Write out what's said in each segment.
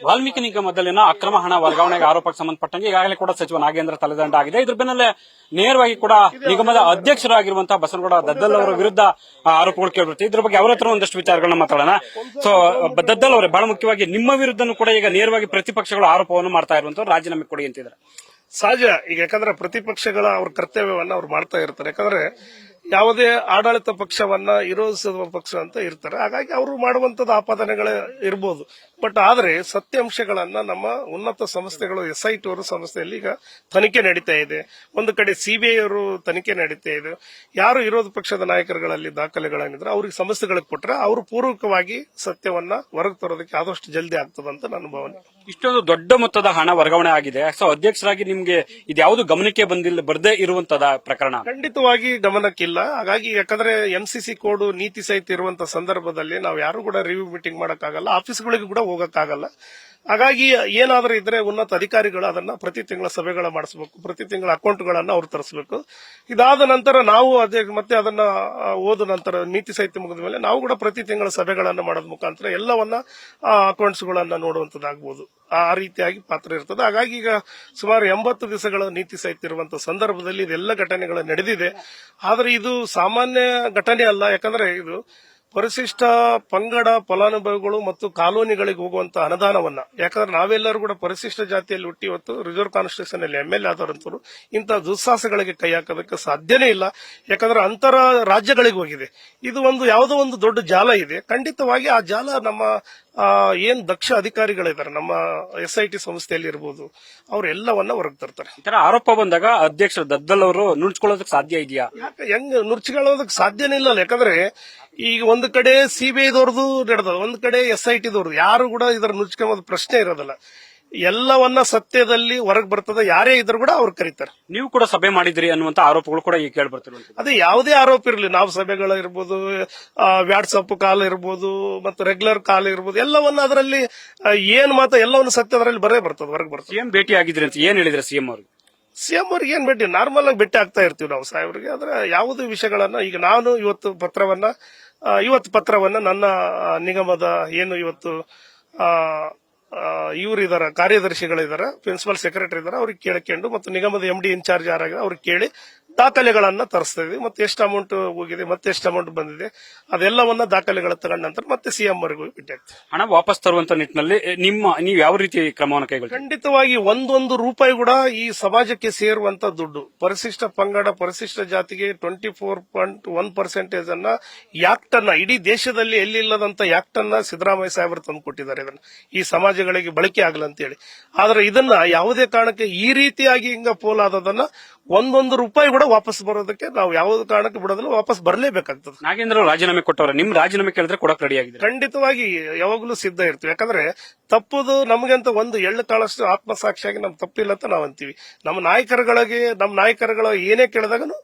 ವಾಲ್ಮೀಕಿ ನಿಗಮದಲ್ಲಿನ ಅಕ್ರಮ ಹಣ ವರ್ಗಾವಣೆಗೆ ಆರೋಪಕ್ಕೆ ಸಂಬಂಧಪಟ್ಟಂಗೆ ಈಗಾಗಲೇ ಕೂಡ ಸಚಿವ ನಾಗೇಂದ್ರ ತಲೆದಂಡ ಆಗಿದೆ. ಇದ್ರ ಬೆನ್ನಲ್ಲೇ ನೇರವಾಗಿ ಕೂಡ ನಿಗಮದ ಅಧ್ಯಕ್ಷರಾಗಿರುವಂತಹ ಬಸನಗೌಡ ದದ್ದಲ್ ಅವರ ವಿರುದ್ಧ ಆರೋಪಗಳು ಕೇಳಿಬರುತ್ತೆ. ಇದ್ರ ಬಗ್ಗೆ ಅವರ ಹತ್ರ ಒಂದಷ್ಟು ವಿಚಾರಗಳನ್ನ ಮಾತಾಡೋಣ. ಸೊ ದದ್ದಲ್ ಅವರೇ, ಬಹಳ ಮುಖ್ಯವಾಗಿ ನಿಮ್ಮ ವಿರುದ್ಧನೂ ಕೂಡ ಈಗ ನೇರವಾಗಿ ಪ್ರತಿಪಕ್ಷಗಳು ಆರೋಪವನ್ನು ಮಾಡ್ತಾ ಇರುವಂತವ್ರು ರಾಜೀನಾಮೆ ಕೊಡಿ ಅಂತಿದ್ದಾರೆ. ಸಹಜ. ಈಗ ಯಾಕಂದ್ರೆ ಪ್ರತಿಪಕ್ಷಗಳ ಅವ್ರ ಕರ್ತವ್ಯವನ್ನ ಅವ್ರು ಮಾಡ್ತಾ ಇರ್ತಾರೆ. ಯಾಕಂದ್ರೆ ಯಾವುದೇ ಆಡಳಿತ ಪಕ್ಷವನ್ನ ವಿರೋಧಿಸುವ ಪಕ್ಷ ಅಂತ ಇರ್ತಾರೆ. ಹಾಗಾಗಿ ಅವರು ಮಾಡುವಂತದ್ದು ಆಪಾದನೆಗಳೇ ಇರ್ಬೋದು. ಬಟ್ ಆದ್ರೆ ಸತ್ಯಾಂಶಗಳನ್ನ ನಮ್ಮ ಉನ್ನತ ಸಂಸ್ಥೆಗಳು SIT ಅವರು ಸಂಸ್ಥೆಯಲ್ಲಿ ಈಗ ತನಿಖೆ ನಡೀತಾ ಇದೆ. ಒಂದು ಕಡೆ CBI ಅವರು ತನಿಖೆ ನಡೀತಾ ಇದೆ. ಯಾರು ವಿರೋಧ ಪಕ್ಷದ ನಾಯಕರುಗಳಲ್ಲಿ ದಾಖಲೆಗಳೇನಿದ್ರೆ ಅವ್ರಿಗೆ ಸಮಸ್ಯೆಗಳಿಗೆ ಕೊಟ್ರೆ ಅವರು ಪೂರ್ವಕವಾಗಿ ಸತ್ಯವನ್ನ ಹೊರಗೆ ತರೋದಕ್ಕೆ ಆದಷ್ಟು ಜಲ್ದಿ ಆಗ್ತದಂತ ನನ್ನ ಭಾವನೆ. ಇಷ್ಟೊಂದು ದೊಡ್ಡ ಮೊತ್ತದ ಹಣ ವರ್ಗಾವಣೆ ಆಗಿದೆ. ಸೊ ಅಧ್ಯಕ್ಷರಾಗಿ ನಿಮ್ಗೆ ಇದ್ಯಾವುದು ಗಮನಕ್ಕೆ ಬರ್ದೇ ಇರುವಂತದ ಪ್ರಕರಣ? ಖಂಡಿತವಾಗಿ ಗಮನಕ್ಕಿಲ್ಲ. ಹಾಗಾಗಿ ಯಾಕಂದ್ರೆ MCC ಕೋಡ್ ನೀತಿ ಸಹಿತ ಇರುವಂತ ಸಂದರ್ಭದಲ್ಲಿ ನಾವು ಯಾರು ಕೂಡ ರಿವ್ಯೂ ಮೀಟಿಂಗ್ ಮಾಡಕ್ಕಾಗಲ್ಲ, ಆಫೀಸ್ಗಳಿಗೆ ಕೂಡ ಹೋಗಕ್ಕಾಗಲ್ಲ. ಹಾಗಾಗಿ ಏನಾದ್ರೂ ಇದ್ರೆ ಉನ್ನತ ಅಧಿಕಾರಿಗಳು ಅದನ್ನ ಪ್ರತಿ ತಿಂಗಳ ಸಭೆಗಳ ಮಾಡಿಸಬೇಕು, ಪ್ರತಿ ತಿಂಗಳ ಅಕೌಂಟ್ಗಳನ್ನ ಅವ್ರು ತರಿಸಬೇಕು. ಇದಾದ ನಂತರ ನಾವು ಮತ್ತೆ ಅದನ್ನ ಓದ ನಂತರ ನೀತಿ ಸಹಿತ ಮುಗಿದ ಮೇಲೆ ನಾವು ಕೂಡ ಪ್ರತಿ ತಿಂಗಳ ಸಭೆಗಳನ್ನ ಮಾಡೋದ್ ಮುಖಾಂತರ ಎಲ್ಲವನ್ನ ಅಕೌಂಟ್ಸ್ ಗಳನ್ನ ನೋಡುವಂತದ್ದಾಗಬಹುದು. ಆ ರೀತಿಯಾಗಿ ಪಾತ್ರ ಇರ್ತದೆ. ಹಾಗಾಗಿ ಈಗ ಸುಮಾರು 80 ದಿವಸಗಳ ನೀತಿ ಸಹಿತ ಇರುವಂತಹ ಸಂದರ್ಭದಲ್ಲಿ ಇದೆಲ್ಲ ಘಟನೆಗಳು ನಡೆದಿದೆ. ಆದ್ರೆ ಇದು ಸಾಮಾನ್ಯ ಘಟನೆ ಅಲ್ಲ. ಯಾಕಂದ್ರೆ ಇದು ಪರಿಶಿಷ್ಟ ಪಂಗಡ ಫಲಾನುಭವಿಗಳು ಮತ್ತು ಕಾಲೋನಿಗಳಿಗೆ ಹೋಗುವಂತ ಅನುದಾನವನ್ನ, ಯಾಕಂದ್ರೆ ನಾವೆಲ್ಲರೂ ಕೂಡ ಪರಿಶಿಷ್ಟ ಜಾತಿಯಲ್ಲಿ ಹುಟ್ಟಿ ಇವತ್ತು ರಿಸರ್ವ್ ಕಾನ್ಸ್ಟಿಟ್ಯೂಷನ್ ಅಲ್ಲಿ MLA ಆದವರಂತರು ಇಂತಹ ದುಸ್ಸಾಹಸಗಳಿಗೆ ಕೈ ಹಾಕೋದಕ್ಕೆ ಸಾಧ್ಯನೇ ಇಲ್ಲ. ಯಾಕಂದ್ರೆ ಅಂತರ ರಾಜ್ಯಗಳಿಗೆ ಹೋಗಿದೆ. ಇದು ಯಾವುದೋ ಒಂದು ದೊಡ್ಡ ಜಾಲ ಇದೆ. ಖಂಡಿತವಾಗಿ ಆ ಜಾಲ ನಮ್ಮ ಏನ್ ದಕ್ಷ ಅಧಿಕಾರಿಗಳಿದ್ದಾರೆ ನಮ್ಮ SIT ಸಂಸ್ಥೆಯಲ್ಲಿ ಇರಬಹುದು, ಅವರೆಲ್ಲವನ್ನ ಹೊರಗೆ ತರ್ತಾರೆ. ಈ ತರ ಆರೋಪ ಬಂದಾಗ ಅಧ್ಯಕ್ಷ ದದ್ದಲ್ ಅವರು ನುಡ್ಸ್ಕೊಳ್ಳೋದಕ್ಕೆ ಸಾಧ್ಯ ಇದೆಯಾ? ಹೆಂಗ್ ನುಡ್ಚಿಕೊಳ್ಳೋದಕ್ಕೆ ಸಾಧ್ಯನೇ ಇಲ್ಲ. ಯಾಕಂದ್ರೆ ಈಗ ಒಂದು ಕಡೆ CBIದವ್ರದ್ದು ನಡೆದ, ಒಂದು ಕಡೆ SIT ದವ್ರದ್ದು, ಯಾರು ಕೂಡ ಇದರ ನುಡ್ಸ್ಕೊಳ್ಳೋದು ಪ್ರಶ್ನೆ ಇರೋದಿಲ್ಲ. ಎಲ್ಲವನ್ನ ಸತ್ಯದಲ್ಲಿ ಹೊರಗೆ ಬರ್ತದೆ. ಯಾರೇ ಇದ್ರು ಕೂಡ ಅವ್ರು ಕರೀತಾರೆ. ನೀವು ಕೂಡ ಸಭೆ ಮಾಡಿದ್ರಿ ಅನ್ನುವಂತ ಆರೋಪಗಳು ಕೂಡ ಈಗ ಕೇಳಿ ಬರ್ತಿರುವಂತದ್ದು. ಅದೇ ಯಾವುದೇ ಆರೋಪ ಇರಲಿ, ನಾವು ಸಭೆಗಳಿರ್ಬೋದು, ವಾಟ್ಸಪ್ ಕಾಲ್ ಇರ್ಬೋದು, ಮತ್ತು ರೆಗ್ಯುಲರ್ ಕಾಲ್ ಇರ್ಬೋದು, ಎಲ್ಲವನ್ನ ಅದರಲ್ಲಿ ಏನ್ ಮಾತ್ರ ಎಲ್ಲವನ್ನು ಸತ್ಯ ಅದರಲ್ಲಿ ಹೊರಗೆ ಬರ್ತದೆ. CM ಭೇಟಿ ಆಗಿದ್ರಿ ಅಂತ ಏನ್ ಹೇಳಿದ್ರೆ CM ಅವ್ರಿಗೆ? CM ಅವ್ರಿಗೆ ಏನ್ ಭೇಟಿ, ನಾರ್ಮಲ್ ಆಗಿ ಭೇಟಿ ಆಗ್ತಾ ಇರ್ತೀವಿ ನಾವು ಸಾಹೇಬ್ರಿಗೆ. ಆದ್ರೆ ಯಾವುದೇ ವಿಷಯಗಳನ್ನ ಈಗ ನಾನು ಇವತ್ತು ಪತ್ರವನ್ನ ನನ್ನ ನಿಗಮದ ಏನು ಇವತ್ತು ಇವರಿದಾರ ಕಾರ್ಯದರ್ಶಿಗಳಿದಾರ, ಪ್ರಿನ್ಸಿಪಲ್ ಸೆಕ್ರೆಟರಿ ಇದಾರೆ, ಅವ್ರಿಗೆ ಕೇಳಿಕೊಂಡು ಮತ್ತು ನಿಗಮದ MD ಇನ್ಚಾರ್ಜ್ ಯಾರಾಗಿದೆ ಅವ್ರಿಗೆ ಕೇಳಿ ದಾಖಲೆಗಳನ್ನ ತರಿಸ್ತಾ ಇದೀವಿ. ಮತ್ತೆ ಎಷ್ಟು ಅಮೌಂಟ್ ಹೋಗಿದೆ, ಮತ್ತೆ ಎಷ್ಟು ಅಮೌಂಟ್ ಬಂದಿದೆ, ಅದೆಲ್ಲವನ್ನ ದಾಖಲೆಗಳ ತಗೊಂಡ ನಂತರ ಮತ್ತೆ CM ವರೆಗೂ ಭೇಟಿ ಆಗ್ತದೆ. ಹಣ ವಾಪಸ್ ತರುವಂತ ನಿಟ್ಟಿನಲ್ಲಿ ನೀವು ಯಾವ ರೀತಿ ಕ್ರಮವನ್ನು ಕೈಗೊಳ್ಳಿ? ಖಂಡಿತವಾಗಿ ಒಂದೊಂದು ರೂಪಾಯಿ ಕೂಡ ಈ ಸಮಾಜಕ್ಕೆ ಸೇರುವಂತ ದುಡ್ಡು. ಪರಿಶಿಷ್ಟ ಪಂಗಡ ಪರಿಶಿಷ್ಟ ಜಾತಿಗೆ 24.1% ಅನ್ನ ಯಾಕ್ಟ್ ಅನ್ನ ಇಡೀ ದೇಶದಲ್ಲಿ ಎಲ್ಲಿಲ್ಲದಂತ ಯಾಕ್ಟ್ ಅನ್ನ ಸಿದ್ದರಾಮಯ್ಯ ಸಾಹೇಬರು ತಂದು ಕೊಟ್ಟಿದ್ದಾರೆ. ಇದನ್ನ ಈ ಸಮಾಜಗಳಿಗೆ ಬಳಕೆ ಆಗಲ್ಲ ಅಂತ ಹೇಳಿ. ಆದ್ರೆ ಇದನ್ನ ಯಾವುದೇ ಕಾರಣಕ್ಕೆ ಈ ರೀತಿಯಾಗಿ ಹಿಂಗ ಪೋಲಾದದನ್ನ ಒಂದೊಂದು ರೂಪಾಯಿ ಕೂಡ ವಾಪಸ್ ಬರೋದಕ್ಕೆ ನಾವು ಯಾವುದೇ ಕಾರಣಕ್ಕೆ ಬಿಡೋದಿಲ್ಲ, ವಾಪಸ್ ಬರಲೇಬೇಕಾಗ್ತದೆ. ನಾಗೇಂದ್ರ ರಾಜೀನಾಮೆ ಕೊಟ್ಟವ್ರೆ, ನಿಮ್ ರಾಜೀನಾಮೆ ಕೇಳಿದ್ರೆ ಕೊಡಕ್ ರೆಡಿ ಆಗಿದೆ? ಖಂಡಿತವಾಗಿ ಯಾವಾಗಲೂ ಸಿದ್ಧ ಇರ್ತೀವಿ. ಯಾಕಂದ್ರೆ ತಪ್ಪುದು ನಮಗಂತ ಒಂದು ಎಳ್ಳು ಕಾಳಷ್ಟು ಆತ್ಮಸಾಕ್ಷಿಯಾಗಿ ನಮ್ ತಪ್ಪಿಲ್ಲ ಅಂತ ನಾವು ಅಂತೀವಿ. ನಮ್ಮ ನಾಯಕರುಗಳ ಏನೇ ಕೇಳಿದಾಗನು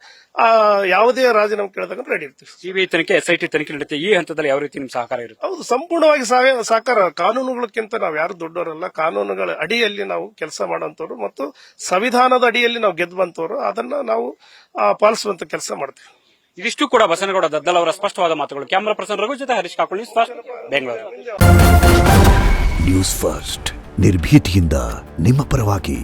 ಯಾವುದೇ ರಾಜೀನಾಮೆ ಕೇಳಿದಾಗ ರೆಡಿ ಇರ್ತೀವಿ. CBI ತನಿಖೆ SIT ತನಿಖೆ ನಡೆಯುತ್ತೆ. ಈ ಹಂತದಲ್ಲಿ ಯಾವ ರೀತಿ ನಿಮ್ ಸಹಕಾರ ಇರುತ್ತೆ? ಹೌದು, ಸಂಪೂರ್ಣವಾಗಿ ಸಹಕಾರ. ಕಾನೂನುಗಳಕ್ಕಿಂತ ನಾವು ಯಾರು ದೊಡ್ಡವರಲ್ಲ. ಕಾನೂನುಗಳ ಅಡಿಯಲ್ಲಿ ನಾವು ಕೆಲಸ ಮಾಡುವಂತವ್ರು ಮತ್ತು ಸಂವಿಧಾನದ ಅಡಿಯಲ್ಲಿ ನಾವು ಗೆದ್ದು ಬಂತವ್ರು. ಅದನ್ನ ನಾವು ಪಾಲಿಸುವಂತ ಕೆಲಸ ಮಾಡ್ತೀವಿ. ಇದಿಷ್ಟು ಕೂಡ ಬಸನಗೌಡ ದದ್ದಲ್ ಅವರ ಸ್ಪಷ್ಟವಾದ ಮಾತುಗಳು. ಕ್ಯಾಮರಾ ಪರ್ಸನ್ ರಘು ಜೊತೆ ಹರೀಶ್ ಕಾಕುಳಿ, ಬೆಂಗಳೂರು. ನ್ಯೂಸ್ ಫಸ್ಟ್, ನಿರ್ಭೀತಿಯಿಂದ ನಿಮ್ಮ ಪರವಾಗಿ.